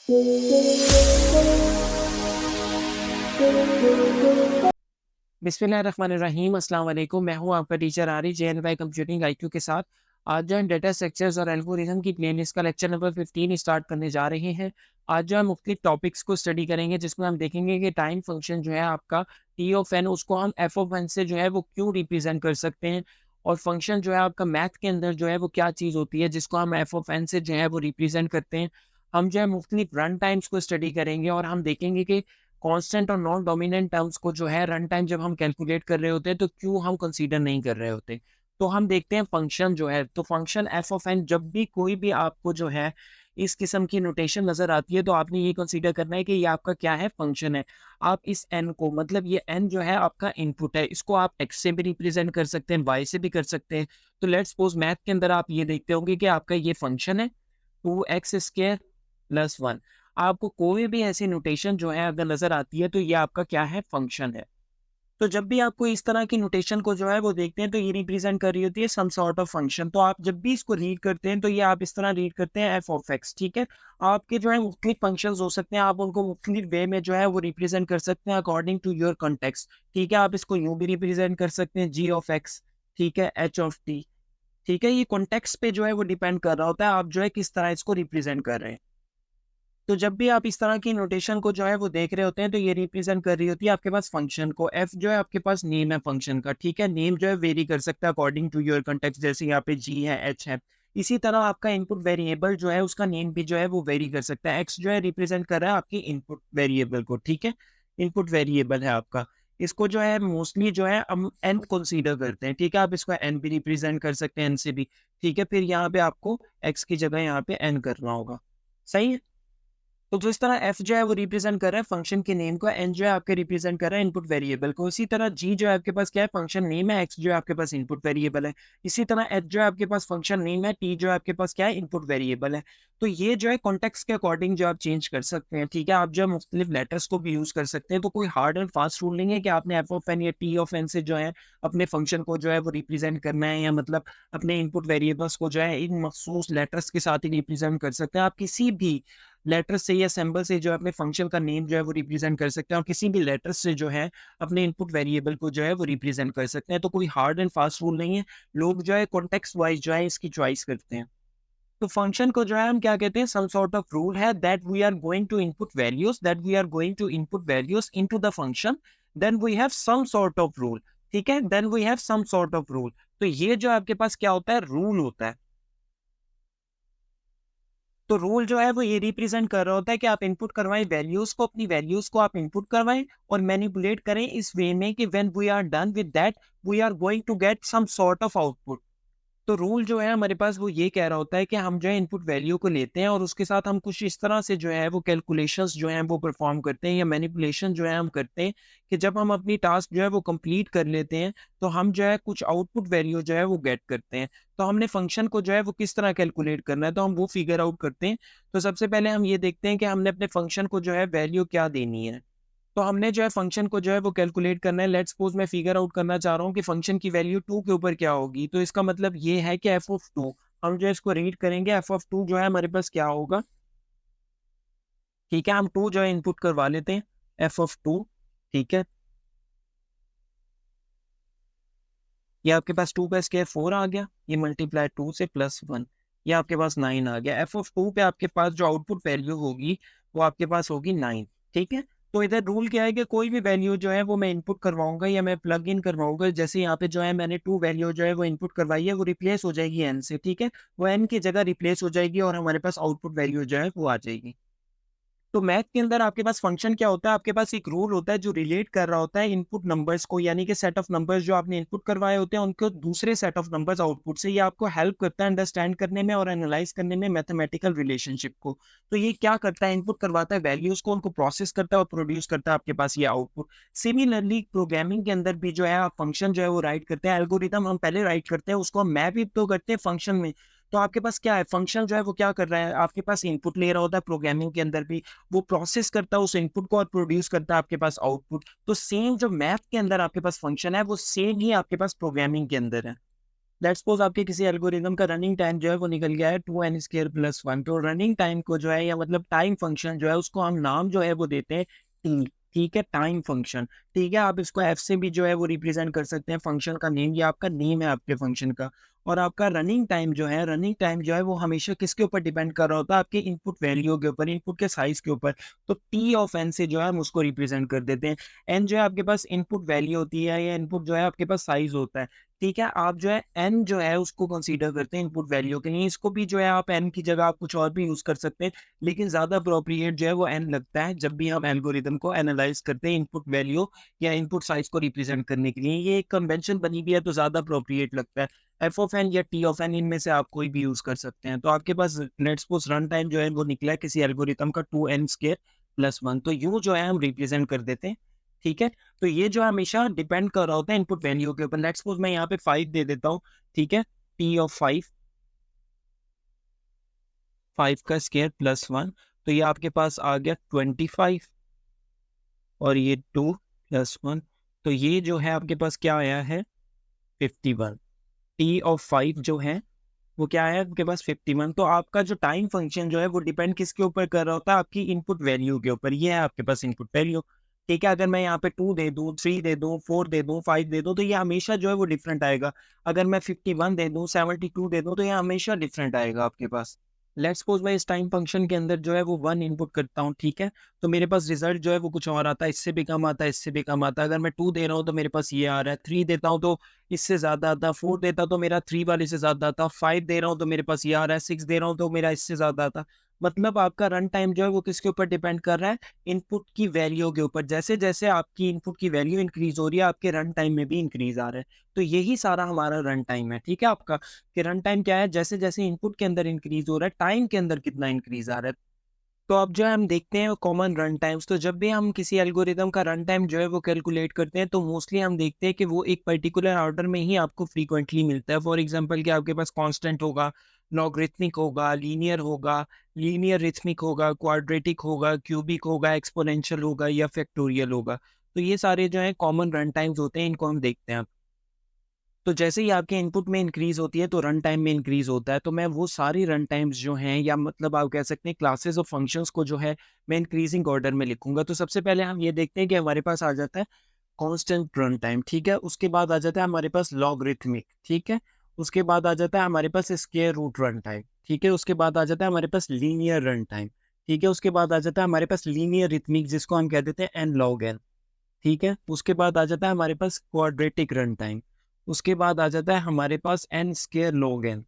बिस्मिल्लाहिर्रहमानिर्रहीम। अस्सलाम वालेकुम। मैं हूँ आपका टीचर आरी JNY कंप्यूटिंग IQ के साथ। आज जो हम डेटा स्ट्रक्चर्स और एल्गोरिथम की प्लेलिस्ट का लेक्चर नंबर 15 स्टार्ट करने जा रहे हैं। आज जो हम मुख्तलिफ टॉपिक्स को स्टडी करेंगे, जिसमें हम देखेंगे कि टाइम फंक्शन जो है आपका टी ऑफ एन, उसको हम एफ ऑफ एन से जो है वो क्यों रिप्रेजेंट कर सकते हैं, और फंक्शन जो है आपका मैथ के अंदर जो है वो क्या चीज़ होती है जिसको हम एफ ऑफ एन से जो है वो रिप्रेजेंट करते हैं। हम जो है मुख्तलिफ रन टाइम्स को स्टडी करेंगे और हम देखेंगे कि कांस्टेंट और नॉन डोमिनेंट टर्म्स को जो है रन टाइम जब हम कैलकुलेट कर रहे होते हैं तो क्यों हम कंसीडर नहीं कर रहे होते। तो हम देखते हैं फंक्शन जो है, तो फंक्शन एफ ऑफ एन, जब भी कोई भी आपको जो है इस किस्म की नोटेशन नजर आती है तो आपने ये कंसीडर करना है कि ये आपका क्या है, फंक्शन है। आप इस एन को, मतलब ये एन जो है आपका इनपुट है, इसको आप एक्स से भी रिप्रेजेंट कर सकते हैं, वाई से भी कर सकते हैं। तो लेट्स सपोज मैथ के अंदर आप ये देखते होंगे कि आपका ये फंक्शन है 2x² प्लस 1। आपको कोई भी ऐसी नोटेशन जो है अगर नज़र आती है तो ये आपका क्या है, फंक्शन है। तो जब भी आपको इस तरह की नोटेशन को जो है वो देखते हैं तो ये रिप्रेजेंट कर रही होती है सम सॉर्ट ऑफ फंक्शन। तो आप जब भी इसको रीड करते हैं तो ये आप इस तरह रीड करते हैं एफ ऑफ एक्स, ठीक है। आपके जो है मुख्तलिफ फंक्शंस हो सकते हैं, आप उनको मुख्तलिफ वे में जो है वो रिप्रेजेंट कर सकते हैं अकॉर्डिंग टू योर कॉन्टेक्स्ट, ठीक है। आप इसको यूं भी रिप्रेजेंट कर सकते हैं जी ऑफ एक्स, ठीक है, एच ऑफ टी, ठीक है। ये कॉन्टेक्स्ट पे जो है वो डिपेंड कर रहा होता है आप जो है किस तरह इसको रिप्रेजेंट कर रहे हैं। तो जब भी आप इस तरह की नोटेशन को जो है वो देख रहे होते हैं तो ये रिप्रेजेंट कर रही होती है आपके पास फंक्शन को। एफ जो है आपके पास नेम है फंक्शन का, ठीक है। नेम जो है वेरी कर सकता है अकॉर्डिंग टू योर कॉन्टेक्स्ट, जैसे यहाँ पे जी है, एच है। इसी तरह आपका इनपुट वेरिएबल जो है उसका नेम भी जो है वो वेरी कर सकता है। एक्स जो है रिप्रेजेंट कर रहा है आपकी इनपुट वेरिएबल को, ठीक है। इनपुट वेरिएबल है आपका। इसको जो है मोस्टली जो है हम एन कंसीडर करते हैं, ठीक है। आप इसको एन भी रिप्रेजेंट कर सकते हैं, एन से भी, ठीक है। फिर यहाँ पे आपको एक्स की जगह यहाँ पे एन करना होगा, सही है। तो जिस तरह एफ जो है वो रिप्रेजेंट कर रहा है फंक्शन के नेम को, एन जो है आपके रिप्रेजेंट कर रहा है इनपुट वेरिएबल को, इसी तरह जी जो है आपके पास क्या है, फंक्शन नेम है, एक्स जो है आपके पास इनपुट वेरिएबल है। इसी तरह एच जो है आपके पास फंक्शन नेम है, टी जो है आपके पास क्या है, इनपुट वेरिएबल है। तो ये जो है कॉन्टेक्स्ट के अकॉर्डिंग जो आप चेंज कर सकते हैं, ठीक है। आप जो है मुख्तलिफ लेटर्स को भी यूज कर सकते हैं। तो कोई हार्ड एंड फास्ट रूल नहीं है कि आपने एफ ऑफ एन या टी ऑफ एन से जो है अपने फंक्शन को जो है वो रिप्रेजेंट करना है, या मतलब अपने इनपुट वेरिएबल्स को जो है इन मखसूस लेटर्स के साथ ही रिप्रेजेंट कर सकते हैं। आप किसी भी लेटर से या सिंबल से जो है अपने फंक्शन का नेम जो है वो रिप्रेजेंट कर सकते हैं, और किसी भी लेटर से जो है अपने इनपुट वेरिएबल को जो है वो रिप्रेजेंट कर सकते हैं। तो कोई हार्ड एंड फास्ट रूल नहीं है। लोग जो है कॉन्टेक्स्ट वाइज जो है इसकी चॉइस करते हैं। तो फंक्शन को जो है हम क्या कहते हैं, सम सॉर्ट ऑफ रूल है that we are going to input values, that we are going to input values into the function, then we have some sort of rule, ठीक है। Then we have some sort of rule. तो ये जो आपके पास क्या होता है, rule होता है। तो रूल जो है वो ये रिप्रेजेंट कर रहा होता है कि आप इनपुट करवाएं वैल्यूज को, अपनी वैल्यूज को आप इनपुट करवाएं और मैनिपुलेट करें इस वे में कि when we are done with that we are going to get some sort of output. तो रूल जो है हमारे पास वो ये कह रहा होता है कि हम जो है इनपुट वैल्यू को लेते हैं और उसके साथ हम कुछ इस तरह से जो है वो कैलकुलेशंस जो हैं वो परफॉर्म करते हैं, या मैनिपुलेशन जो है हम करते हैं कि जब हम अपनी टास्क जो है वो कंप्लीट कर लेते हैं तो हम जो है कुछ आउटपुट वैल्यू जो है वो गेट करते हैं। तो हमने फंक्शन को जो है वो किस तरह कैलकुलेट करना है तो हम वो फिगर आउट करते हैं। तो सबसे पहले हम ये देखते हैं कि हमने अपने फंक्शन को जो है वैल्यू क्या देनी है। तो हमने जो है फंक्शन को जो है वो कैलकुलेट करना है। लेट्स सपोज मैं फिगर आउट करना चाह रहा हूँ कि फंक्शन की वैल्यू 2 के ऊपर क्या होगी। तो इसका मतलब ये है कि एफ ऑफ 2, हम जो है इसको रीड करेंगे, एफ ऑफ 2 जो है हमारे पास क्या होगा, ठीक है। हम 2 जो है इनपुट करवा लेते हैं, एफ ऑफ 2, ठीक है। ये आपके पास 2 का स्क्वायर 4 आ गया, ये मल्टीप्लाई 2 से प्लस 1, ये आपके पास 9 आ गया। एफ ऑफ 2 पे आपके पास जो आउटपुट वैल्यू होगी वो आपके पास होगी 9, ठीक है। तो इधर रूल क्या है कि कोई भी वैल्यू जो है वो मैं इनपुट करवाऊंगा या मैं प्लग इन करवाऊंगा। जैसे यहाँ पे जो है मैंने 2 वैल्यू जो है वो इनपुट करवाई है, वो रिप्लेस हो जाएगी एन से, ठीक है। वो एन की जगह रिप्लेस हो जाएगी और हमारे पास आउटपुट वैल्यू जो है वो आ जाएगी। तो मैथ के अंदर आपके पास फंक्शन क्या होता है, आपके पास एक रूल होता है जो रिलेट कर रहा होता है इनपुट नंबर्स को, यानी कि सेट ऑफ नंबर्स जो आपने इनपुट करवाए होते हैं उनको दूसरे सेट ऑफ नंबर्स आउटपुट से। ये आपको हेल्प करता है अंडरस्टैंड करने में और एनालाइज करने में मैथमेटिकल रिलेशनशिप को। तो ये क्या करता है, इनपुट करवाता है वैल्यूज को, उनको प्रोसेस करता है और प्रोड्यूस करता है आपके पास ये आउटपुट। सिमिलरली प्रोग्रामिंग के अंदर भी जो है आप फंक्शन जो है वो राइट करते हैं, एल्गोरिथम हम पहले राइट करते हैं, उसको हम मैप भी तो करते हैं फंक्शन में। तो आपके पास क्या है, फंक्शन जो है वो क्या कर रहा है, आपके पास इनपुट ले रहा होता है प्रोग्रामिंग के अंदर भी, वो प्रोसेस करता है उस इनपुट को और प्रोड्यूस करता है आपके पास आउटपुट। तो सेम जो मैथ के अंदर आपके पास फंक्शन है वो सेम ही आपके पास प्रोग्रामिंग के अंदर है। लेट्स सपोज आपके किसी एल्गोरिदम का रनिंग टाइम जो है वो निकल गया है 2n² + 1। तो रनिंग टाइम को जो है या मतलब टाइम फंक्शन जो है उसको हम नाम जो है वो देते हैं टी। ठीक है, टाइम फंक्शन। ठीक है, आप इसको एफ से भी जो है वो रिप्रेजेंट कर सकते हैं फंक्शन का नेम, या आपका नेम है आपके फंक्शन का। और आपका रनिंग टाइम जो है, रनिंग टाइम जो है वो हमेशा किसके ऊपर डिपेंड कर रहा होता है, आपके इनपुट वैल्यू के ऊपर, इनपुट के साइज के ऊपर। तो टी ऑफ एन से जो है हम उसको रिप्रेजेंट कर देते हैं। एन जो है आपके पास इनपुट वैल्यू होती है, या इनपुट जो है आपके पास साइज होता है। ठीक है, आप जो है एन जो है उसको कंसीडर करते हैं इनपुट वैल्यू के लिए। इसको भी जो है आप एन की जगह आप कुछ और भी यूज कर सकते हैं, लेकिन ज्यादा अप्रोप्रिएट जो है वो एन लगता है जब भी हम एल्गोरिदम को एनालाइज करते हैं इनपुट वैल्यू या इनपुट साइज को रिप्रेजेंट करने के लिए। ये एक कन्वेंशन बनी भी है तो ज्यादा अप्रोप्रिएट लगता है। एफ ऑफ एन या टी ऑफ एन, इनमें से आप कोई भी यूज कर सकते हैं। तो आपके पास लेट्स सपोज रन टाइम जो है वो निकला है किसी एल्गोरिदम का 2n² + 1। तो यूं जो है हम रिप्रेजेंट कर देते हैं। ठीक है, तो ये जो हमेशा डिपेंड कर रहा होता है इनपुट वैल्यू के ऊपर। लेट्स सपोज मैं यहाँ पे 5 दे देता हूँ। ठीक है, टी ऑफ 5, 5 का स्क्वायर + 1। तो ये आपके पास आ गया 25, और ये 2 + 1। तो ये जो है आपके पास क्या आया है, 51। टी ऑफ 5 जो है वो क्या है आपके पास, 51। तो आपका जो टाइम फंक्शन जो है वो डिपेंड किसके ऊपर कर रहा होता है, आपकी इनपुट वैल्यू के ऊपर। ये है आपके पास इनपुट वैल्यू। ठीक है, अगर मैं यहाँ पे 2 दे दूँ, 3 दे दूँ, 4 दे दूँ, 5 दे दूँ, तो ये हमेशा जो है वो डिफरेंट आएगा। अगर मैं 51 दे दूँ, 72 दे दूँ, तो ये हमेशा डिफरेंट आएगा आपके पास। लेट्स सपोज मैं इस टाइम फंक्शन के अंदर जो है वो 1 इनपुट करता हूँ। ठीक है, तो मेरे पास रिजल्ट जो है वो कुछ और आता है, इससे भी कम आता है, इससे भी कम आता है। अगर मैं 2 दे रहा हूँ तो मेरे पास ये आ रहा है, 3 देता हूँ तो इससे ज़्यादा आता, 4 देता तो मेरा 3 वाले से ज़्यादा आता, 5 दे रहा हूँ तो मेरे पास ये आ रहा है, 6 दे रहा हूँ तो मेरा इससे ज़्यादा आता। मतलब आपका रन टाइम जो है वो किसके ऊपर डिपेंड कर रहा है, इनपुट की वैल्यू के ऊपर। जैसे जैसे आपकी इनपुट की वैल्यू इंक्रीज हो रही है, आपके रन टाइम में भी इंक्रीज आ रहा है। तो यही सारा हमारा रन टाइम है। ठीक है, आपका कि रन टाइम क्या है, जैसे जैसे इनपुट के अंदर इंक्रीज हो रहा है, टाइम के अंदर कितना इंक्रीज आ रहा है। तो अब जो है हम देखते हैं कॉमन रन टाइम्स। तो जब भी हम किसी एल्गोरिदम का रन टाइम जो है वो कैलकुलेट करते हैं, तो मोस्टली हम देखते हैं कि वो एक पर्टिकुलर ऑर्डर में ही आपको फ्रीक्वेंटली मिलता है। फॉर एग्जांपल कि आपके पास कांस्टेंट होगा, लॉगरिथमिक होगा, लीनियर रिथमिक होगा, क्वाड्रेटिक होगा, क्यूबिक होगा, एक्सपोनेंशियल होगा, या फैक्टोरियल होगा। तो ये सारे जो है कॉमन रन टाइम्स होते हैं, इनको हम देखते हैं। तो जैसे ही आपके इनपुट में इंक्रीज होती है तो रन टाइम में इंक्रीज होता है। तो मैं वो सारी रन टाइम्स जो हैं, या मतलब आप कह सकते हैं क्लासेस ऑफ फंक्शंस को जो है मैं इंक्रीजिंग ऑर्डर में लिखूंगा। तो सबसे पहले हम ये देखते हैं कि हमारे पास आ जाता है कांस्टेंट रन टाइम। ठीक है, उसके बाद आ जाता है हमारे पास लॉगरिथमिक। ठीक है, उसके बाद आ जाता है हमारे पास स्क्वायर रूट रन टाइम। ठीक है, उसके बाद आ जाता है हमारे पास लीनियर रन टाइम। ठीक है, उसके बाद आ जाता है हमारे पास लीनियर रिथमिक, जिसको हम कह देते हैं एन लॉग एन। ठीक है, उसके बाद आ जाता है हमारे पास क्वाड्रेटिक रन टाइम। उसके बाद आ जाता है हमारे पास एन स्क्वायर लॉग एन।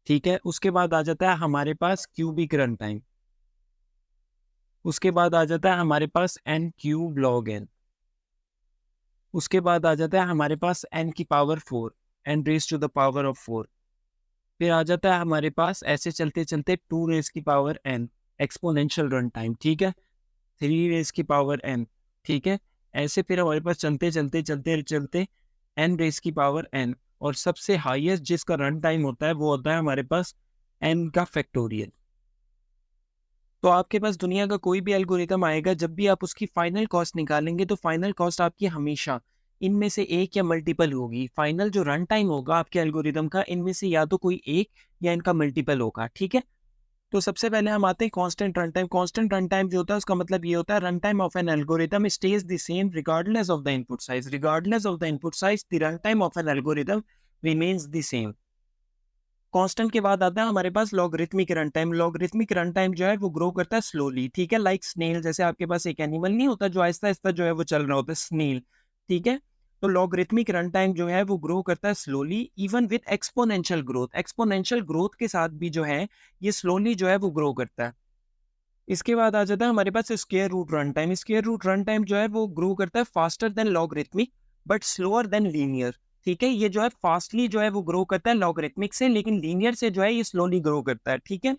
ठीक है, उसके बाद आ जाता है हमारे पास क्यूबिक रन टाइम। उसके बाद आ जाता है हमारे पास एन क्यूब लॉग एन। उसके बाद आ जाता है हमारे पास एन की power 4, n raise to the power of 4। फिर आ जाता है हमारे पास ऐसे चलते चलते 2 रेज की power n, exponential run time. ठीक है, 3 रेज की पावर एन। ठीक है, ऐसे फिर हमारे पास चलते चलते चलते चलते एन रेज की पावर एन। और सबसे हाईएस्ट जिसका रन टाइम होता है वो होता है हमारे पास एन का फैक्टोरियल। तो आपके पास दुनिया का कोई भी एल्गोरिथम आएगा, जब भी आप उसकी फाइनल कॉस्ट निकालेंगे तो फाइनल कॉस्ट आपकी हमेशा इनमें से एक या मल्टीपल होगी। फाइनल जो रन टाइम होगा आपके एल्गोरिथम का, इनमें से या तो कोई एक या इनका मल्टीपल होगा। ठीक है, तो सबसे पहले हम आते हैं constant run time. Constant run time जो होता है उसका मतलब ये होता है run time of an algorithm stays the same regardless of the input size. Regardless of the input size the run time of an algorithm remains the same. Constant के बाद आता है हमारे पास logarithmic run time. Logarithmic run time जो है वो grow करता है स्लोली। ठीक है, लाइक स्नेल। जैसे आपके पास एक एनिमल नहीं होता जो आहिस्ता आहिस्ता जो है वो चल रहा होता है, स्नेल। ठीक है, तो लॉगरिथमिक रन टाइम जो है वो ग्रो करता है slowly even with exponential growth. Exponential growth के साथ भी जो है ये स्लोली जो है वो ग्रो करता है। इसके बाद आ जाता है हमारे पास square root run time. Square root run time जो है वो ग्रो करता है faster than logarithmic but slower than linear. ठीक है, ये जो है फास्टली जो है वो ग्रो करता है लॉगरिथमिक से, लेकिन लीनियर से जो है ये स्लोली ग्रो करता है। ठीक है,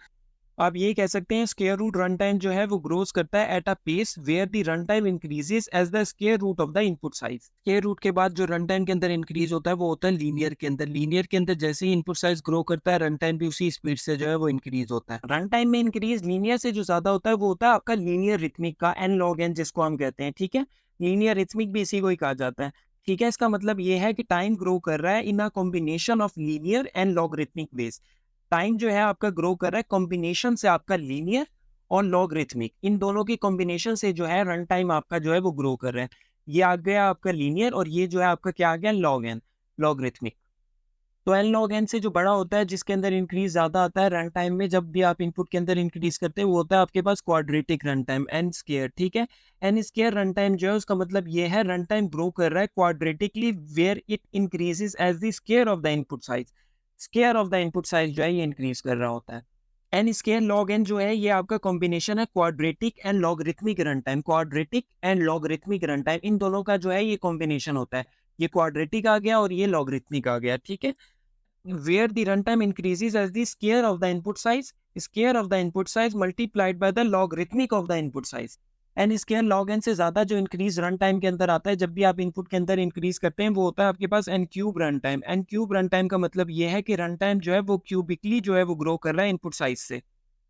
आप ये कह सकते हैं स्क्वायर रूट रन टाइम जो है वो ग्रोज करता है at a pace where the run time increases as the square root of the input size. Square root के बाद जो रन टाइम के अंदर इंक्रीज होता है वो होता है लीनियर के अंदर। लीनियर के अंदर जैसे ही इनपुट साइज ग्रो करता है, रन टाइम भी उसी स्पीड से जो है वो इंक्रीज होता है। रन टाइम में इंक्रीज लीनियर से जो ज्यादा होता है वो होता है आपका लीनियर रिथमिक का एन लॉग एन, जिसको हम कहते हैं। ठीक है, लीनियर रिथमिक भी इसी को ही कहा जाता है। ठीक है, इसका मतलब ये है कि टाइम ग्रो कर रहा है in a combination of linear and logarithmic base. Time जो है आपका ग्रो कर रहा है कॉम्बिनेशन से, आपका लीनियर और लॉगरिथमिक, इन दोनों की कॉम्बिनेशन से जो है रन टाइम आपका जो है वो ग्रो कर रहा है। ये आ गया आपका लीनियर और ये जो है आपका क्या आ गया, लॉग एन, लॉगरिथमिक। तो एन लॉग एन से जो बड़ा होता है, जिसके अंदर इंक्रीज ज्यादा आता है रन टाइम में, जब भी आप इनपुट के अंदर इंक्रीज करते हैं, वो होता है आपके पास quadratic run time, n square. ठीक है, एन स्केयर रन टाइम जो है उसका मतलब ये है रन टाइम ग्रो कर रहा है quadratically where it increases as the square of the input size. Square of the input size जो है ये इंक्रीज कर रहा होता है। एन स्केयर लॉग एन जो है ये आपका कॉम्बिनेशन है quadratic and logarithmic run time. Quadratic and logarithmic run time, इन दोनों का जो है ये कॉम्बिनेशन होता है। ये क्वाड्रेटिक आ गया और ये लॉगरिथमिक आ गया। ठीक है, where the runtime increases as the square of the input size multiplied by the logarithmic of the input size। N square log n से ज्यादा जो इंक्रीज रन टाइम के अंदर आता है, जब भी आप इनपुट के अंदर इंक्रीज करते हैं, वो होता है आपके पास n cube run time. N cube run time का मतलब ये है कि रन टाइम जो है वो क्यूबिकली जो है वो ग्रो कर रहा है इनपुट साइज से।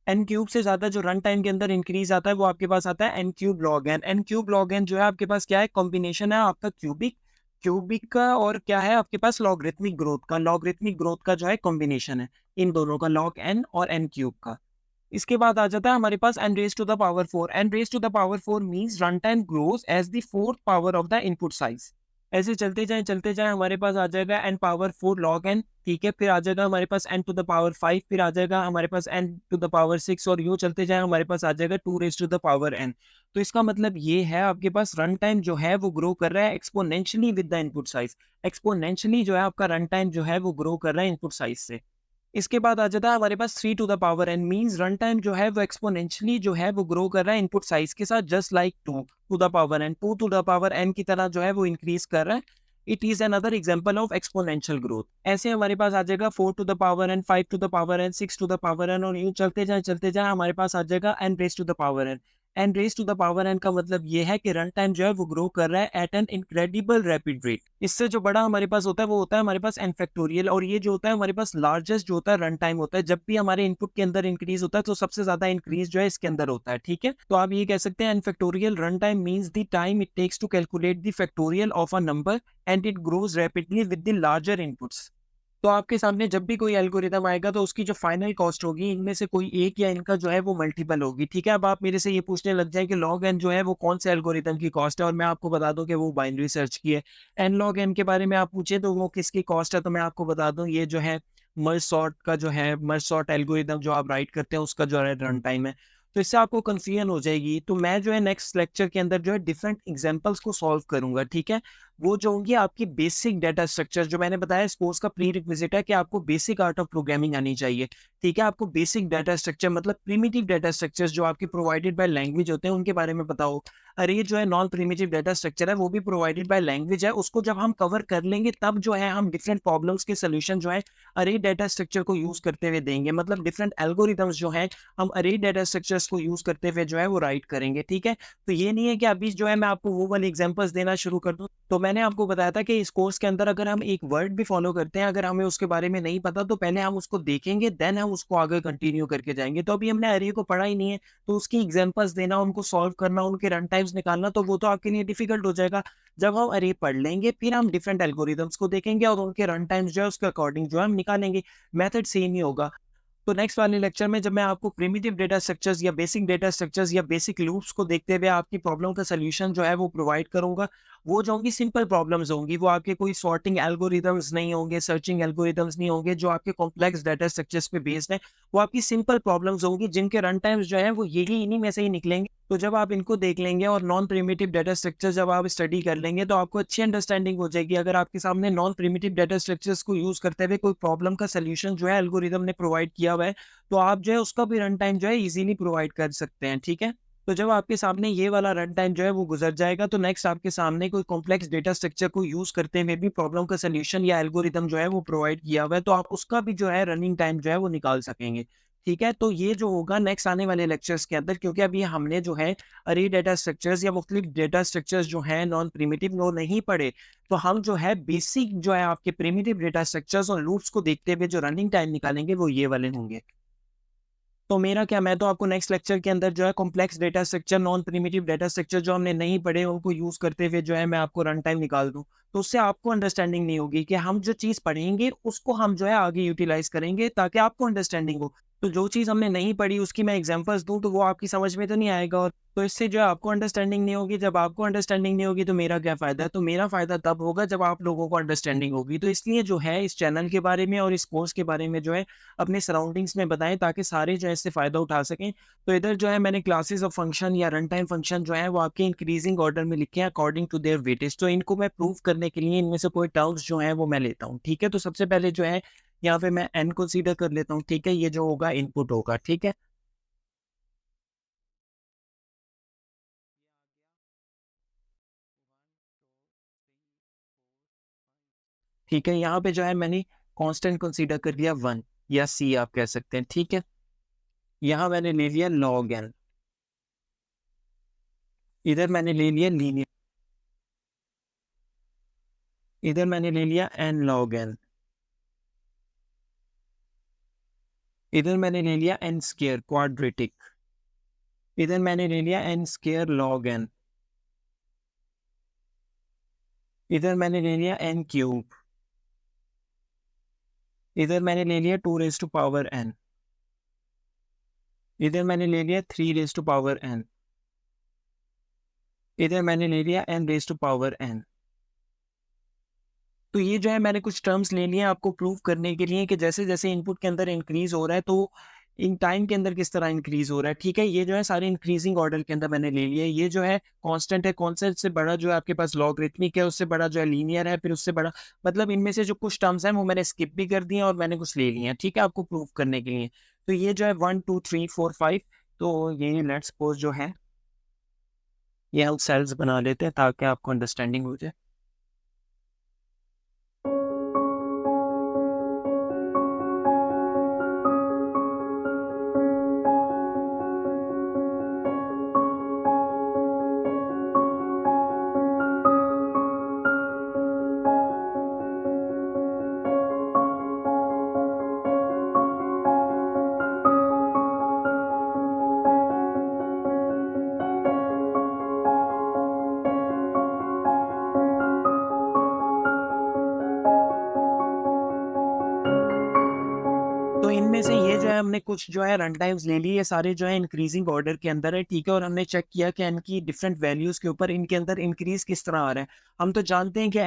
एन क्यूब से ज्यादा जो रन टाइम के अंदर इंक्रीज आता है वो आपके पास आता है n cube log n. N cube log n जो है आपके पास क्या है, कॉम्बिनेशन है आपका क्यूबिक, क्यूबिक का और क्या है आपके पास लॉगरिथमिक ग्रोथ का। लॉगरिथमिक ग्रोथ का जो है कॉम्बिनेशन है इन दोनों का, लॉग एन और एन क्यूब का। इसके बाद आ जाता है हमारे पास n raise to the power 4। N raise to the power 4 means run time grows as the fourth power of the input size. ऐसे चलते जाएं हमारे पास आ जाएगा एन पावर 4 लॉग एन। ठीक है, फिर आ जाएगा हमारे पास एन टू द पावर 5, फिर आ जाएगा हमारे पास एन टू द पावर 6, और यूं चलते जाए हमारे पास आ जाएगा 2 raise to the power n. तो इसका मतलब ये है आपके पास रन टाइम जो है वो ग्रो कर रहा है exponentially with the input size. Exponentially जो है आपका रन टाइम जो है वो ग्रो कर रहा है इनपुट साइज से। इसके बाद आ जाता है हमारे पास 3 to the power n, means run time जो है वो एक्सपोनेंशियली जो है वो ग्रो कर रहा है इनपुट साइज के साथ, just like 2 to the power n. 2 to the power n की तरह जो है वो इंक्रीज कर रहा है। It is another example of exponential growth. ऐसे हमारे पास आ जाएगा 4 to the power n, 5 to the power n, 6 to the power n, और यूं चलते जाए हमारे पास आ जाएगा n raise to the power n. N raise to the power N का मतलब ये है कि रन टाइम जो है वो ग्रो कर रहा है at an incredible rapid rate. इससे जो बड़ा हमारे पास होता है वो होता है हमारे पास एन फैक्टोरियल, और ये जो होता है हमारे पास लार्जेस्ट जो होता है रन टाइम होता है। जब भी हमारे इनपुट के अंदर इंक्रीज होता है तो सबसे ज्यादा इंक्रीज जो है इसके अंदर होता है। ठीक है, तो आप ये कह सकते हैं n factorial run time means the time it takes to calculate the factorial of a number and it grows rapidly with the larger inputs. तो आपके सामने जब भी कोई एल्गोरिदम आएगा तो उसकी जो फाइनल कॉस्ट होगी, इनमें से कोई एक या इनका जो है वो मल्टीपल होगी। ठीक है, अब आप मेरे से ये पूछने लग जाए कि लॉग एन जो है वो कौन से एल्गोरिदम की कॉस्ट है, और मैं आपको बता दूं कि वो बाइनरी सर्च की है। एन लॉग एन के बारे में आप पूछे तो वो किसकी कॉस्ट है, तो मैं आपको बता दूं ये जो है मर्ज सॉर्ट का जो है, मर्ज सॉर्ट एल्गोरिदम जो आप राइट करते हैं उसका जो है रन टाइम है। तो इससे आपको कंफ्यूजन हो जाएगी, तो मैं जो है नेक्स्ट लेक्चर के अंदर जो है डिफरेंट एग्जांपल्स को सॉल्व करूंगा। ठीक है, वो जो होंगी आपकी बेसिक डाटा स्ट्रक्चर, जो मैंने बताया इस कोर्स का प्री रिक्विजिट है कि आपको बेसिक आर्ट ऑफ प्रोग्रामिंग आनी चाहिए। ठीक है, आपको बेसिक डाटा स्ट्रक्चर मतलब प्रिमिटिव डाटा स्ट्रक्चर्स जो आपके प्रोवाइडेड बाय लैंग्वेज होते हैं उनके बारे में पता हो। अरे ये जो है नॉन प्रिमिटिव डाटा स्ट्रक्चर है वो भी प्रोवाइडेड बाय लैंग्वेज है, उसको जब हम कवर कर लेंगे तब जो है हम डिफरेंट प्रॉब्लम्स के सोल्यूशन जो है अरे डाटा स्ट्रक्चर को यूज करते हुए देंगे। मतलब डिफरेंट एल्गोरिदम्स जो है हम अरे डाटा स्ट्रक्चर्स को यूज करते हुए जो है वो राइट करेंगे। ठीक है, तो ये नहीं है कि अभी जो है मैं आपको वो वाले एग्जांपल्स देना शुरू कर दूं। तो मैंने आपको बताया था कि इस कोर्स के अंदर अगर हम एक वर्ड भी फॉलो करते हैं, अगर हमें उसके बारे में नहीं पता तो पहले हम उसको देखेंगे, देन हम उसको आगे कंटिन्यू करके जाएंगे। तो अभी हमने अरे को पढ़ा ही नहीं है, तो उसकी एग्जांपल्स देना, उनको सॉल्व करना, उनके रन टाइम्स निकालना, तो वो तो आपके लिए डिफिकल्ट हो जाएगा। जब हम अरे पढ़ लेंगे फिर हम डिफरेंट एल्गोरिदम्स को देखेंगे और उनके रन टाइम्स जो है उसके अकॉर्डिंग जो है हम निकालेंगे। मेथड सेम ही होगा। तो नेक्स्ट वाले लेक्चर में जब मैं आपको प्रिमिटिव डेटा स्ट्रक्चर्स या बेसिक डेटा स्ट्रक्चर्स या बेसिक लूप्स को देखते हुए आपकी प्रॉब्लम का सलूशन जो है वो प्रोवाइड करूंगा। वो जो होंगी सिंपल प्रॉब्लम्स होंगी, वो आपके कोई सॉर्टिंग एल्गोरिदम्स नहीं होंगे, सर्चिंग एल्गोरिदम्स नहीं होंगे जो आपके कॉम्प्लेक्स डेटा स्ट्रक्चर्स पे बेस्ड है। वो आपकी सिंपल प्रॉब्लम्स होंगी जिनके रन टाइम्स जो है वो यही इन्हीं में से ही निकलेंगे। तो जब आप इनको देख लेंगे और नॉन प्रिमिटिव डेटा स्ट्रक्चर जब आप स्टडी कर लेंगे तो आपको अच्छी अंडरस्टैंडिंग हो जाएगी। अगर आपके सामने नॉन प्रिमिटिव डेटा स्ट्रक्चर्स को यूज करते हुए कोई प्रॉब्लम का सलूशन जो है एल्गोरिदम ने प्रोवाइड किया हुआ है, तो आप जो है उसका भी रन टाइम जो है इजीली प्रोवाइड कर सकते हैं। ठीक है, तो जब आपके सामने ये वाला रन टाइम जो है वो गुजर जाएगा तो नेक्स्ट आपके सामने कोई कॉम्प्लेक्स डेटा स्ट्रक्चर को यूज करते हुए भी प्रॉब्लम का सलूशन या एल्गोरिदम जो है वो प्रोवाइड किया हुआ है, तो आप उसका भी जो है रनिंग टाइम जो है वो निकाल सकेंगे। ठीक है, तो ये जो होगा नेक्स्ट आने वाले लेक्चर्स के अंदर, क्योंकि अभी हमने जो है अरे डेटा स्ट्रक्चर्स या मुख्तलिफ डेटा स्ट्रक्चर्स जो है नॉन प्रिमिटिव वो नहीं पढ़े, तो हम जो है बेसिक जो है आपके प्रिमिटिव डेटा स्ट्रक्चर्स और लूप्स को देखते हुए जो रनिंग टाइम निकालेंगे वो ये वाले होंगे। तो मेरा क्या, मैं तो आपको नेक्स्ट लेक्चर के अंदर जो है complex data structure, non primitive data structure जो हमने नहीं पढ़े उनको यूज करते हुए जो है मैं आपको रन टाइम निकाल दूं, तो उससे आपको अंडरस्टैंडिंग नहीं होगी कि हम जो चीज़ पढ़ेंगे उसको हम जो है आगे यूटिलाइज करेंगे ताकि आपको अंडरस्टैंडिंग हो। तो जो चीज़ हमने नहीं पढ़ी उसकी मैं एग्जांपल्स दूं तो वो आपकी समझ में तो नहीं आएगा, और तो इससे जो है आपको अंडरस्टैंडिंग नहीं होगी। जब आपको अंडरस्टैंडिंग नहीं होगी तो मेरा क्या फ़ायदा है? तो मेरा फ़ायदा तब होगा जब आप लोगों को अंडरस्टैंडिंग होगी। तो इसलिए जो है इस चैनल के बारे में और इस कोर्स के बारे में जो है अपने सराउंडिंग्स में बताएँ ताकि सारे जो है इससे फ़ायदा उठा सकें। तो इधर जो है मैंने क्लासेस ऑफ फंक्शन या रन टाइम फंक्शन जो है वो आपके इंक्रीजिंग ऑर्डर में लिखे हैं अकॉर्डिंग टू देयर वेटेज। तो इनको मैं प्रूव करने के लिए इनमें से कोई टर्म्स जो हैं वो मैं लेता हूँ, ठीक है? तो सबसे पहले जो है यहाँ पे मैं n कंसीडर कर लेता हूँ, ठीक है? ये जो होगा इनपुट होगा, ठीक है? ठीक है, यहाँ पे जो है मैंने कांस्टेंट कंसीडर कर लिया 1 या c आप कह सकते हैं, ठीक है? यहाँ मैंने ले लिया log n, इधर मैंने ले लिया लीनियर, इधर मैंने ले लिया n log n, इधर मैंने ले लिया n स्क्वायर क्वाड्रेटिक, इधर मैंने ले लिया n स्क्वायर log n, इधर मैंने ले लिया n क्यूब, इधर मैंने ले लिया 2 रेज़ टू पावर n, इधर मैंने ले लिया 3 रेज़ टू पावर n, इधर मैंने ले लिया n raise to power n। तो ये जो है मैंने कुछ टर्म्स ले लिए हैं आपको प्रूव करने के लिए कि जैसे-जैसे इनपुट के अंदर इंक्रीज़ हो रहा है तो इन टाइम के अंदर किस तरह इंक्रीज़ हो रहा है, ठीक है? ये जो है सारे इंक्रीजिंग ऑर्डर के अंदर मैंने ले लिए। ये जो है कांस्टेंट है, कांस्टेंट से बड़ा जो है आपके पास लॉगरिथमिक है, उससे बड़ा जो है लीनियर है, फिर उससे बड़ा मतलब इनमें से जो कुछ टर्म्स हैं वो मैंने स्किप भी कर दिए हैं और मैंने कुछ ले लिए हैं, ठीक है? आपको प्रूव करने के लिए। तो ये जो है 1, 2, 3, 4, 5 तो ये लेट्स सपोज़ जो है ये हम सेल्स बना लेते हैं ताकि आपको अंडरस्टैंडिंग हो जाए। तो इनमें से ये जो है हमने कुछ जो है रन टाइम्स ले ली, ये सारे जो है इंक्रीजिंग ऑर्डर के अंदर है, ठीक है? और हमने चेक किया कि इनकी डिफरेंट वैल्यूज़ के ऊपर इनके अंदर इंक्रीज़ किस तरह आ रहा है। हम तो जानते हैं कि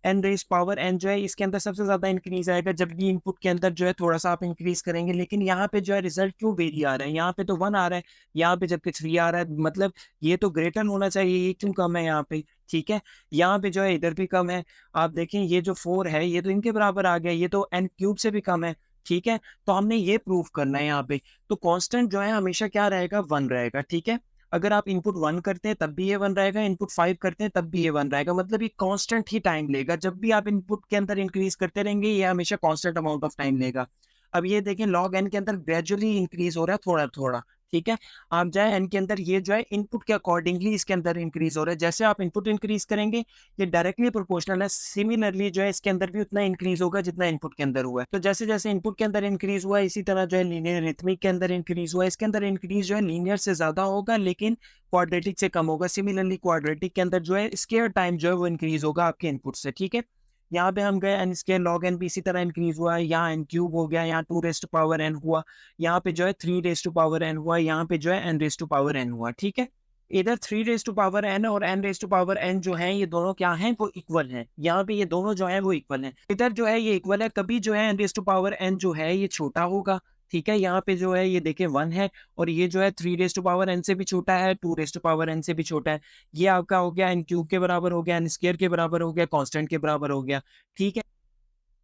एन रेज़ पावर n जो है इसके अंदर सबसे ज़्यादा इंक्रीज़ आएगा जब भी इनपुट के अंदर जो है थोड़ा-सा आप इंक्रीज़ करेंगे, लेकिन यहाँ पे जो है रिज़ल्ट क्यों वेरी आ रहा है? यहाँ पे तो 1 आ रहा है, यहाँ पे जबकि 3 आ रहा है, मतलब ये तो ग्रेटर होना चाहिए, ये क्यों कम है यहाँ पे? ठीक है? यहाँ पे जो है इधर भी कम है। आप देखें ये जो 4 है ये तो इनके बराबर आ गया, ये तो n क्यूब से भी कम है, ठीक है? तो हमने ये प्रूव करना है यहाँ पे। तो कांस्टेंट जो है हमेशा क्या रहेगा? 1 रहेगा, ठीक है? अगर आप इनपुट 1 करते हैं तब भी ये 1 रहेगा, इनपुट 5 करते हैं तब भी ये 1 रहेगा। मतलब ये कांस्टेंट ही टाइम लेगा। जब भी आप इनपुट के अंदर इंक्रीज़ करते रहेंगे, ये हमेशा कांस्टेंट अमाउंट ऑफ टाइम लेगा। अब ये देखें log n के अंदर ग्रेजुअली इंक्रीज़ हो रहा है थोड़ा-थोड़ा, ठीक है? आप जाएँ n के अंदर ये जो है इनपुट के अकॉर्डिंगली इसके अंदर इंक्रीज़ हो रहा है। जैसे आप इनपुट इंक्रीज़ करेंगे ये डायरेक्टली प्रोपोर्शनल है। सिमिलरली जो है इसके अंदर भी उतना इंक्रीज़ होगा जितना इनपुट के अंदर हुआ है। तो जैसे-जैसे इनपुट के अंदर इंक्रीज़ हुआ है इसी तरह जो है लीनियर रिथमिक के अंदर इंक्रीज़ हुआ है। इसके अंदर इंक्रीज़ जो है लीनियर से ज़्यादा होगा लेकिन क्वाड्रेटिक से कम होगा। सिमिलरली क्वाड्रेटिक के अंदर जो है स्क्वायर टाइम जो है वो इंक्रीज़ होगा आपके इनपुट से, ठीक है? यहाँ पे हम गए n स्क्वायर log n भी इसी तरह इंक्रीज़ हुआ है। यहाँ n क्यूब हो गया, यहाँ 2 रेज़ टू पावर n हुआ, यहाँ पे जो है 3 रेज़ टू पावर n हुआ, यहाँ पे जो है n raise to power n हुआ, ठीक है? इधर 3 रेज़ टू पावर n और n raise to power n जो हैं, ये दोनों क्या हैं? वो इक्वल हैं। यहाँ पे ये दोनों जो हैं, वो इक्वल हैं। इधर जो है ये इक्वल है, कभी जो है n raise to power n जो है, ये छोटा होगा, ठीक है? यहाँ पे जो है ये देखिए 1 है और ये जो है 3 रेज़ टू पावर n से भी छोटा है, 2 रेज़ टू पावर n से भी छोटा है। ये आपका हो गया n क्यूब के बराबर हो गया, n स्क्वायर के बराबर हो गया, कांस्टेंट के बराबर हो गया, ठीक है?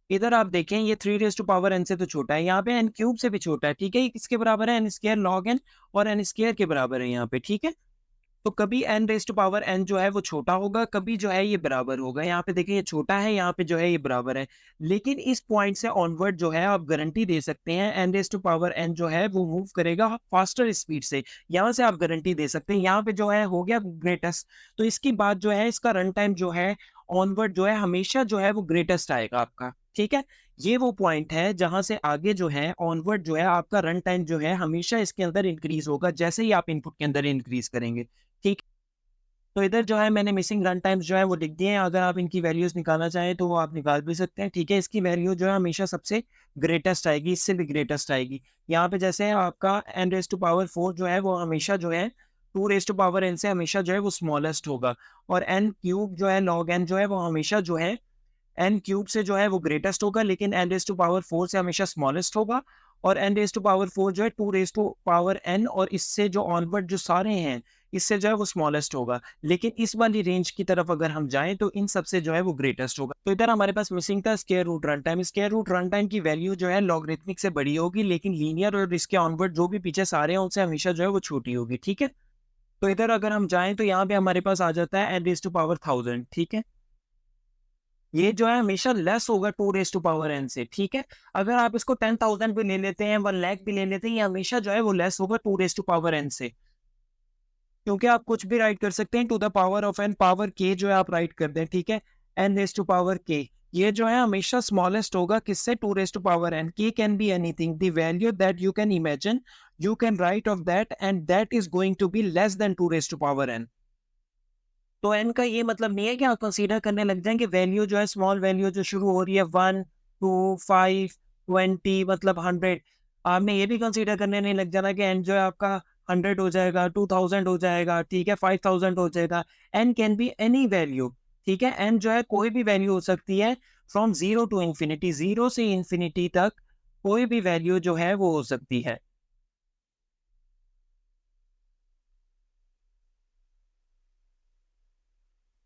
इधर आप देखें ये 3 रेज़ टू पावर n से तो छोटा है, यहाँ पे n क्यूब से भी छोटा है, ठीक है? ये किसके बराबर है? n स्क्वायर log n और n स्क्वायर के बराबर है यहाँ पे, ठीक है? तो कभी n raise to power n जो है वो छोटा होगा, कभी जो है ये बराबर होगा। यहाँ पे देखिए ये छोटा है, यहाँ पे जो है ये बराबर है। लेकिन इस पॉइंट से ऑनवर्ड जो है आप गारंटी दे सकते हैं n raise to power n जो है वो मूव करेगा फास्टर स्पीड से। यहाँ से आप गारंटी दे सकते हैं। यहाँ पे जो है हो गया ग्रेटेस्ट, तो इसके बाद जो है इसका रन टाइम जो है ऑनवर्ड जो है हमेशा जो है वो ग्रेटेस्ट आएगा आपका, ठीक है? ये वो पॉइंट है जहाँ से आगे जो है ऑनवर्ड जो है आपका रन टाइम जो है हमेशा इसके अंदर इंक्रीज़ होगा, जैसे ही आप इनपुट के अंदर इंक्रीज़ करेंगे, ठीक? तो इधर जो है मैंने मिसिंग रन टाइम्स जो है वो लिख दिए हैं, अगर आप इनकी वैल्यूज़ निकालना चाहें तो वो आप निकाल भी सकते हैं, ठीक है? इसकी वैल्यू जो है हमेशा सबसे ग्रेटेस्ट आएगी, इससे भी ग्रेटेस्ट आएगी। यहाँ पे जैसे आपका n रेज़ टू पावर 4 जो है वो हमेशा जो है 2 रेज़ टू पावर n से हमेशा जो है वो स्मॉलेस्ट होगा, और n क्यूब जो है log n जो है वो हमेशा जो है n क्यूब से जो है वो ग्रेटेस्ट होगा, लेकिन n रेज़ टू पावर 4 से हमेशा स्मॉलेस्ट होगा, और n रेज़ टू पावर 4 जो है 2 रेज़ टू पावर n, और इससे जो ऑनवर्ड जो सारे हैं, इससे जो है वो स्मॉलेस्ट होगा। लेकिन इस वाली रेंज की तरफ अगर हम जाएँ तो इन सब से जो है वो ग्रेटेस्ट होगा। तो इधर हमारे पास मिसिंग था square root run time. Square root run time की वैल्यू जो है लॉगरिथमिक से बड़ी होगी, लेकिन लीनियर और इसके ऑनवर्ड जो भी पीछे सारे हैं उनसे हमेशा जो है वो छोटी होगी, ठीक है? तो इधर अगर हम जाएँ तो यहाँ पे हमारे पास आ जाता है n रेज़ टू पावर 1000, ठीक है? ये जो है हमेशा लेस होगा 2 रेज़ टू पावर n से, ठीक है? अगर आप इसको 10,000 भी ले लेते हैं, 1 लाख भी ले लेते हैं, ये हमेशा जो है वो लेस होगा 2 रेज़ टू पावर n से। क्योंकि आप कुछ भी राइट कर सकते हैं, to the power of n, power k जो है आप राइट कर दें, ठीक है? n raise to power k, ये जो है हमेशा स्मॉलेस्ट होगा किससे? 2 raise to power n। k can be anything, the value that you can imagine, you can write of that, and that is going to be less than 2 raise to power n। तो n का ये मतलब नहीं है कि आप consider करने लग जाएँ कि वैल्यू जो है स्मॉल वैल्यू जो शुरू हो रही है 1, 2, 5, 20 मतलब 100, आपने ये भी कंसीडर करने नहीं लग जाना कि n जो है आपका 100 हो जाएगा, 2000 हो जाएगा, ठीक है, 5000 हो जाएगा। n can be any value, ठीक है? n जो है कोई भी वैल्यू हो सकती है, फ्रॉम 0 टू इंफिनिटी, 0 से इंफिनिटी तक कोई भी वैल्यू जो है वो हो सकती है।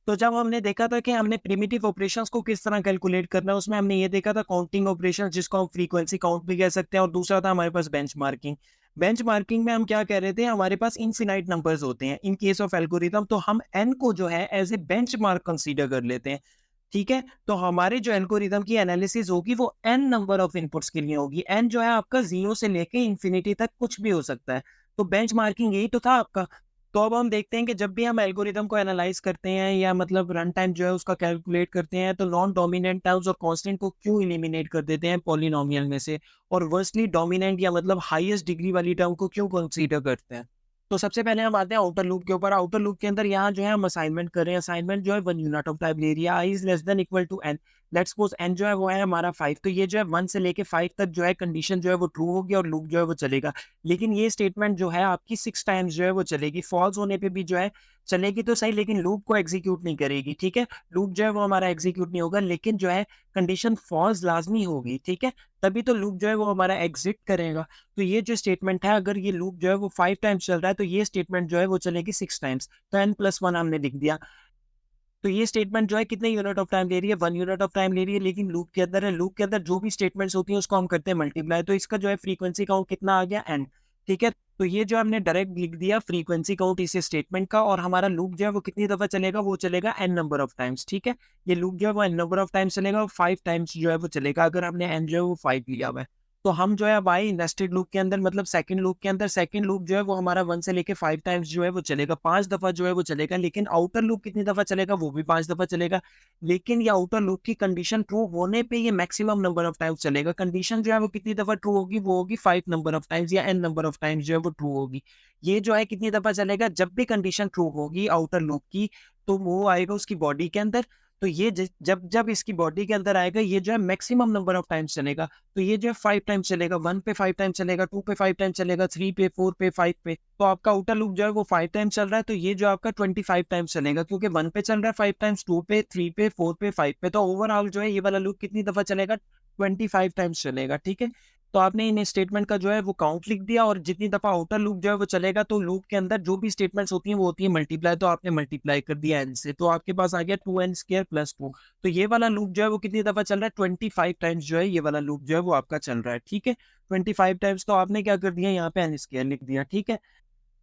तो जब हमने देखा था कि हमने प्रिमिटिव ऑपरेशंस को किस तरह कैलकुलेट करना है, उसमें हमने ये देखा था काउंटिंग ऑपरेशंस, जिसको हम फ्रीक्वेंसी काउंट भी कह सकते हैं, और दूसरा था हमारे पास बेंचमार्किंग। बेंचमार्किंग में हम क्या कह रहे थे, हमारे पास इनफिनाइट नंबर्स होते हैं इन केस ऑफ एल्गोरिथम, तो हम n को जो है एज ए बेंचमार्क कंसीडर कर लेते हैं, ठीक है? तो हमारे जो एल्गोरिथम की एनालिसिस होगी वो n नंबर ऑफ इनपुट्स के लिए होगी। n जो है आपका 0 से लेके इंफिनिटी तक कुछ भी हो सकता है। तो बेंचमार्किंग यही तो था आपका। तो अब हम देखते हैं कि जब भी हम एल्गोरिदम को एनालाइज करते हैं या मतलब रन टाइम जो है उसका कैलकुलेट करते हैं, तो नॉन डोमिनेंट टर्म्स और कांस्टेंट को क्यों एलिमिनेट कर देते हैं पॉलिनोमियल में से, और वर्सली डोमिनेंट या मतलब हाईएस्ट डिग्री वाली टर्म को क्यों कंसीडर करते हैं। तो सबसे पहले हम आते हैं आउटर लूप के ऊपर। आउटर लूप के अंदर यहाँ जो है हम असाइनमेंट कर रहे हैं। असाइनमेंट जो है 1 यूनिट ऑफ टाइम ले रही है। I is less than equal to n. Let's suppose n जो है वो है हमारा 5, तो ये जो है 1 से लेके 5 तक जो है कंडीशन जो है वो ट्रू होगी और लूप जो है वो चलेगा। लेकिन ये स्टेटमेंट जो है आपकी 6 टाइम्स जो है वो चलेगी। फॉल्स होने पे भी जो है चलेगी तो सही, लेकिन लूप को एग्जीक्यूट नहीं करेगी, ठीक है? लूप जो है वो हमारा एग्जीक्यूट नहीं होगा, लेकिन जो है कंडीशन फॉल्स लाज़मी होगी, ठीक है? तभी तो लूप जो है वो हमारा एग्ज़िट करेगा। तो ये जो स्टेटमेंट है, अगर ये लूप जो है वो 5 टाइम्स चल रहा है, तो ये स्टेटमेंट जो है वो चलेगी 6 टाइम्स। तो n+1 हमने लिख दिया। तो ये स्टेटमेंट जो है कितने यूनिट ऑफ टाइम ले रही है? 1 यूनिट ऑफ टाइम ले रही है, लेकिन लूप के अंदर है। लूप के अंदर जो भी स्टेटमेंट्स होती हैं उसको हम करते हैं मल्टीप्लाई। तो इसका जो है फ्रीक्वेंसी काउंट कितना आ गया? n, ठीक है? तो ये जो हमने डायरेक्ट लिख दिया फ्रीक्वेंसी काउंट इस स्टेटमेंट का, और हमारा लूप जो है वो कितनी दफ़ा चलेगा? वो चलेगा n नंबर ऑफ टाइम्स, ठीक है? ये लूप जो है वो n नंबर ऑफ टाइम्स चलेगा, और 5 टाइम्स जो है वो चलेगा, अगर हमने n जो है वो 5 लिया हुआ है। तो हम जो है अब आए नेस्टेड लूप के अंदर, मतलब सेकंड लूप के अंदर। सेकंड लूप जो है वो हमारा 1 से लेके 5 टाइम्स जो है वो चलेगा, 5 दफ़ा जो है वो चलेगा। लेकिन आउटर लूप कितनी दफ़ा चलेगा? वो भी 5 दफ़ा चलेगा। लेकिन ये आउटर लूप की कंडीशन ट्रू होने पे ये मैक्सिमम नंबर ऑफ टाइम्स चलेगा। कंडीशन जो है वो कितनी दफ़ा ट्रू होगी? वो होगी 5 नंबर ऑफ टाइम्स, या n नंबर ऑफ टाइम्स जो है वो ट्रू होगी। ये जो है कितनी दफ़ा चलेगा? जब भी कंडीशन ट्रू होगी आउटर लूप की, तो वो आएगा उसकी बॉडी के अंदर। तो ये जब जब इसकी बॉडी के अंदर आएगा, ये जो है मैक्सिमम नंबर ऑफ टाइम्स चलेगा। तो ये जो है 5 टाइम्स चलेगा, 1 पे 5 टाइम्स चलेगा, 2 पे 5 टाइम्स चलेगा, 3 पे, 4 पे, 5 पे। तो आपका आउटर लूप जो है वो 5 टाइम्स चल रहा है, तो ये जो आपका 25 टाइम्स चलेगा, क्योंकि 1 पे चल रहा है 5 टाइम्स, 2 पे, 3 पे, 4 पे, 5 पे। तो ओवरऑल जो है ये वाला लूप कितनी दफ़ा चलेगा? 25 टाइम्स चलेगा, ठीक है? तो आपने इन स्टेटमेंट का जो है वो काउंट लिख दिया, और जितनी दफ़ा आउटर लूप जो है वो चलेगा, तो लूप के अंदर जो भी स्टेटमेंट्स होती हैं वो होती है मल्टीप्लाई, तो आपने मल्टीप्लाई कर दिया n से, तो आपके पास आ गया 2n² + 2। तो ये वाला लूप जो है वो कितनी दफ़ा चल रहा है? 25 टाइम्स जो है ये वाला लूप जो है वो आपका चल रहा है, ठीक है? 25 टाइम्स, तो आपने क्या कर दिया यहाँ पे n² लिख दिया, ठीक है?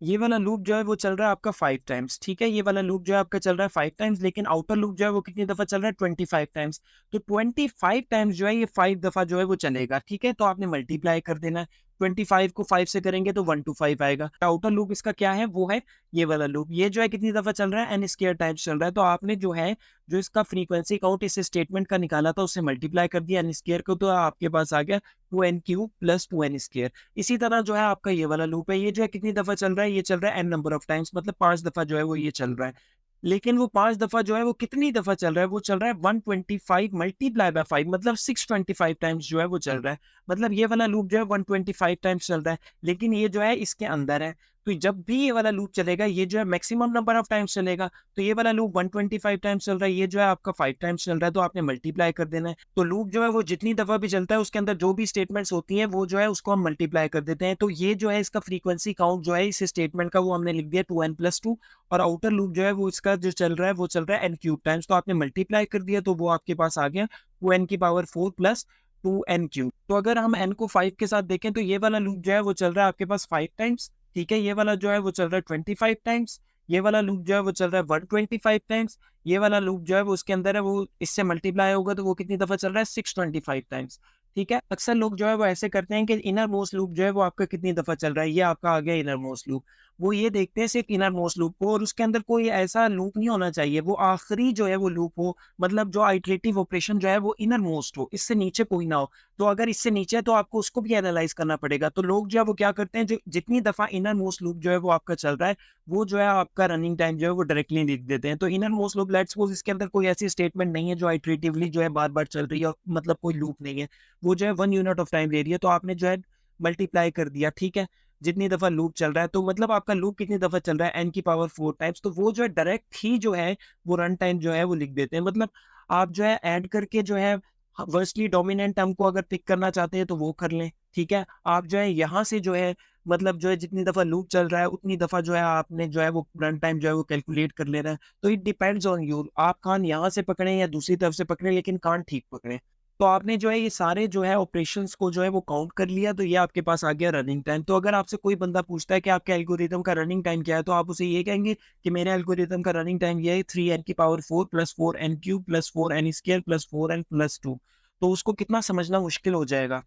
ये वाला लूप जो है वो चल रहा है आपका 5 टाइम्स, ठीक है? ये वाला लूप जो है आपका चल रहा है 5 टाइम्स, लेकिन आउटर लूप जो है वो कितनी दफ़ा चल रहा है? 25 टाइम्स। तो 25 टाइम्स जो है ये 5 दफ़ा जो है वो चलेगा, ठीक है? तो आपने मल्टीप्लाई कर देना है। 25 को 5 से करेंगे तो 1 to 5 आएगा। आउटर लूप इसका क्या है, वो है ये वाला लूप। ये जो है कितनी दफा चल रहा है, एन स्क्वायर टाइम्स चल रहा है। तो आपने जो है जो इसका फ्रीक्वेंसी काउंट इस स्टेटमेंट का निकाला था, उससे मल्टीप्लाई कर दिया एन स्क्वायर को, तो आपके पास आ गया 2n³ प्लस 2n²। इसी तरह जो है आपका ये वाला लूप है, ये जो है कितनी दफा चल रहा है, ये चल रहा है n नंबर ऑफ टाइम्स, मतलब 5 दफा जो है वो ये चल रहा है। लेकिन वो 5 दफा जो है वो कितनी दफा चल रहा है, वो चल रहा है 125 मल्टीप्लाई बाय 5, मतलब 625 टाइम्स जो है वो चल रहा है। मतलब ये वाला लूप जो है 125 टाइम्स चल रहा है, लेकिन ये जो है इसके अंदर है। तो जब भी ये वाला लूप चलेगा, ये जो है मैक्सिमम नंबर ऑफ टाइम्स चलेगा। तो ये वाला लूप 125 टाइम्स चल रहा है, ये जो है आपका 5 टाइम्स चल रहा है, तो आपने मल्टीप्लाई कर देना है। तो लूप जो है वो जितनी दफा भी चलता है, उसके अंदर जो भी स्टेटमेंट्स होती हैं, वो जो है उसको हम मल्टीप्लाई कर देते हैं। तो ये जो है इसका फ्रीक्वेंसी काउंट जो है इस स्टेटमेंट का, वो हमने लिख दिया 2n+2। और आउटर लूप जो है वो इसका जो चल रहा है, वो चल रहा है n³ टाइम्स। तो आपने मल्टीप्लाई कर दिया, तो वो आपके पास आ गया 2n⁴ प्लस 2n³। तो अगर हम n को 5 के साथ देखें, तो ये वाला लूप जो है वो चल रहा है आपके पास 5 टाइम्स, ठीक है। ये वाला जो है वो चल रहा है 25 टाइम्स, ये वाला लूप जो है वो चल रहा है 125 टाइम्स, ये वाला लूप जो है वो उसके अंदर है, वो इससे मल्टीप्लाई होगा तो वो कितनी दफा चल रहा है, 625 टाइम्स, ठीक है। अक्सर लोग जो है वो ऐसे करते हैं कि इनर मोस्ट लूप जो है वो आपका कितनी दफा चल रहा है, ये आपका आ गया इनर मोस्ट लूप। वो ये देखते हैं सिर्फ इनर मोस्ट लूप को, और उसके अंदर कोई ऐसा लूप नहीं होना चाहिए, वो आखिरी जो है वो लूप हो, मतलब जो आइटरेटिव ऑपरेशन जो है वो इनर मोस्ट हो, इससे नीचे कोई ना हो। तो अगर इससे नीचे है तो आपको उसको भी एनालाइज करना पड़ेगा। तो लोग जो है वो क्या करते हैं, जो जितनी दफा इनर मोस्ट लूप जो है वो आपका चल रहा है, वो जो है आपका रनिंग टाइम जो है वो डायरेक्टली लिख देते हैं। तो inner most loop, let's suppose इसके अंदर कोई ऐसी स्टेटमेंट नहीं है जो आइटरेटिवली जो है बार बार चल रही है, मतलब कोई लूप नहीं है, वो जो है 1 यूनिट ऑफ टाइम ले रही है, तो आपने जो है मल्टीप्लाई कर दिया, ठीक है, जितनी दफा लूप चल रहा है। तो मतलब आपका लूप कितनी दफा चल रहा है, n⁴ टाइम्स। तो वो जो है डायरेक्ट ही जो है वो रन टाइम जो है वो लिख देते हैं। मतलब आप जो है ऐड करके जो है वर्सली डोमिनेंट टर्म को अगर पिक करना चाहते हैं तो वो कर लें, ठीक है। आप जो है यहाँ से जो है मतलब जो है जितनी दफा लूप चल रहा है उतनी दफा जो है आपने जो है वो रन टाइम जो है वो कैलकुलेट कर लेना है। तो इट डिपेंड्स ऑन यू, आप कान यहाँ से पकड़े या दूसरी तरफ से पकड़े, लेकिन कान ठीक पकड़े। तो आपने जो है ये सारे जो है ऑपरेशंस को जो है वो काउंट कर लिया, तो ये आपके पास आ गया रनिंग टाइम। तो अगर आपसे कोई बंदा पूछता है कि आपके एल्गोरिथम का रनिंग टाइम क्या है, तो आप उसे ये कहेंगे कि मेरे एल्गोरिथम का रनिंग टाइम ये है 3n⁴ plus 4n³ plus 4n² plus 4n+2। तो उसको कितना समझना मुश्किल हो जाएगा।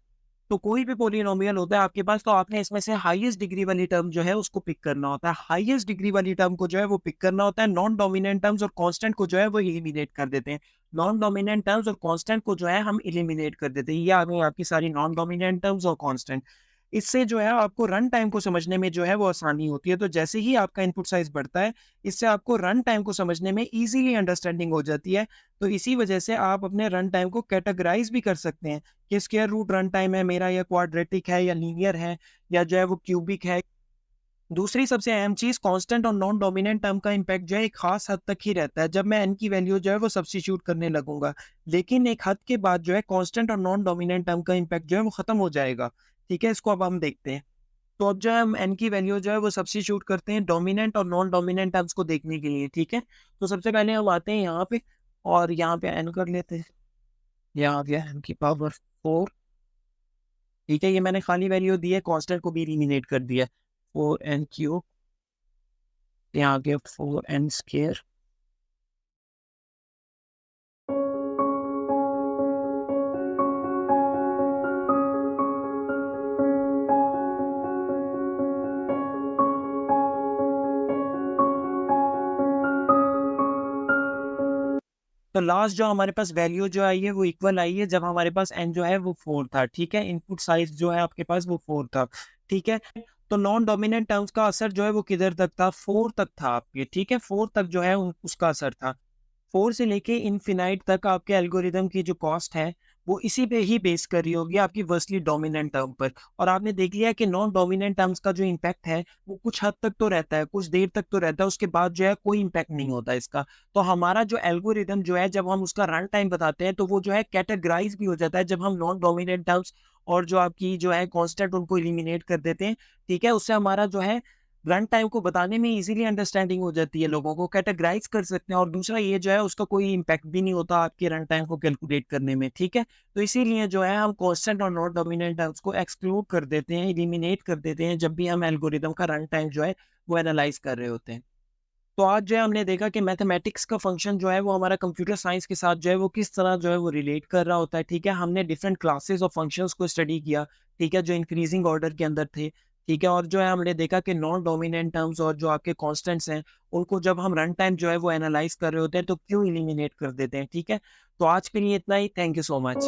तो कोई भी पोलिनोमियल होता है आपके पास, तो आपने इसमें से हाईएस्ट डिग्री वाली टर्म जो है उसको पिक करना होता है। हाईएस्ट डिग्री वाली टर्म को जो है वो पिक करना होता है। नॉन डोमिनेंट टर्म्स और कांस्टेंट को जो है वो एलिमिनेट कर देते हैं। नॉन डोमिनेंट टर्म्स और कांस्टेंट को जो है हम एलिमिनेट कर देते हैं। ये आ गई आपकी सारी नॉन डोमिनेंट टर्म्स और कांस्टेंट। इससे जो है आपको रन टाइम को समझने में जो है वो आसानी होती है। तो जैसे ही आपका इनपुट साइज बढ़ता है, इससे आपको रन टाइम को समझने में इजीली अंडरस्टैंडिंग हो जाती है। तो इसी वजह से आप अपने रन टाइम को कैटेगराइज भी कर सकते हैं कि स्क्वायर रूट रन टाइम है मेरा, या क्वाड्रेटिक है, या लीनियर है, या जो है वो क्यूबिक है। दूसरी सबसे अहम चीज, कांस्टेंट और नॉन डोमिनेंट टर्म का इम्पैक्ट जो है एक खास हद तक ही रहता है, जब मैं एन की वैल्यू जो है वो सब्स्टिट्यूट करने लगूंगा। लेकिन एक हद के बाद जो है कांस्टेंट और नॉन डोमिनेंट टर्म का इम्पैक्ट जो है वो खत्म हो जाएगा, ठीक है। इसको अब हम देखते हैं। तो अब जो है हम एन की वैल्यू जो है वो सब्स्टिट्यूट करते हैं डोमिनेंट और नॉन डोमिनेंट टर्म्स को देखने के लिए, ठीक है। तो सबसे पहले हम आते हैं यहाँ पे, और यहाँ पे एन कर लेते हैं। यहाँ आ गया n⁴, ठीक है। ये मैंने खाली वैल्यू दी है, कांस्टेंट को भी एलिमिनेट कर दिया। 4n³, यहाँ आ गया 4n²। तो लास्ट जो हमारे पास वैल्यू जो आई है वो इक्वल आई है, जब हमारे पास एन जो है वो 4 था, ठीक है। इनपुट साइज जो है आपके पास वो 4 था, ठीक है। तो नॉन डोमिनेंट टर्म्स का असर जो है वो किधर तक था, 4 तक था आपके, ठीक है। 4 तक जो है उसका असर था। 4 से लेके इनफिनाइट तक आपके एल्गोरिदम की जो कॉस्ट है वो इसी पे ही बेस कर रही होगी, आपकी वर्सली डोमिनेंट टर्म पर। और आपने देख लिया कि नॉन डोमिनेंट टर्म्स का जो इम्पैक्ट है वो कुछ हद तक तो रहता है, कुछ देर तक तो रहता है, उसके बाद जो है कोई इम्पैक्ट नहीं होता इसका। तो हमारा जो एल्गोरिदम जो है, जब हम उसका रन टाइम बताते हैं, तो वो जो है कैटेगराइज भी हो जाता है, जब हम नॉन डोमिनेंट टर्म्स और जो आपकी जो है कांस्टेंट उनको एलिमिनेट कर देते हैं, ठीक है। उससे हमारा जो है रन टाइम को बताने में इजीली अंडरस्टैंडिंग हो जाती है, लोगों को कैटेगराइज कर सकते हैं। और दूसरा ये जो है उसका कोई इम्पैक्ट भी नहीं होता आपके रन टाइम को कैलकुलेट करने में, ठीक है। तो इसीलिए जो है हम कांस्टेंट और नॉन डोमिनेंट टर्म्स को एक्सक्लूड कर देते हैं, एलिमिनेट कर देते हैं, जब भी हम एल्गोरिदम का रन टाइम जो है वो एनालाइज कर रहे होते हैं। तो आज जो है हमने देखा कि मैथमेटिक्स का फंक्शन जो है वो हमारा कंप्यूटर साइंस के साथ जो है वो किस तरह जो है वो रिलेट कर रहा होता है, ठीक है? हमने डिफरेंट क्लासेस और फंक्शंस को स्टडी किया, ठीक है? जो इंक्रीजिंग ऑर्डर के अंदर थे, ठीक है? और जो है हमने देखा कि नॉन डोमिनेंट टर्म्स और जो आपके कांस्टेंट्स हैं, उनको जब हम रन टाइम जो है वो एनालाइज़ कर रहे होते हैं तो क्यों एलिमिनेट कर देते हैं, ठीक है? तो आज के लिए इतना ही। Thank you so much.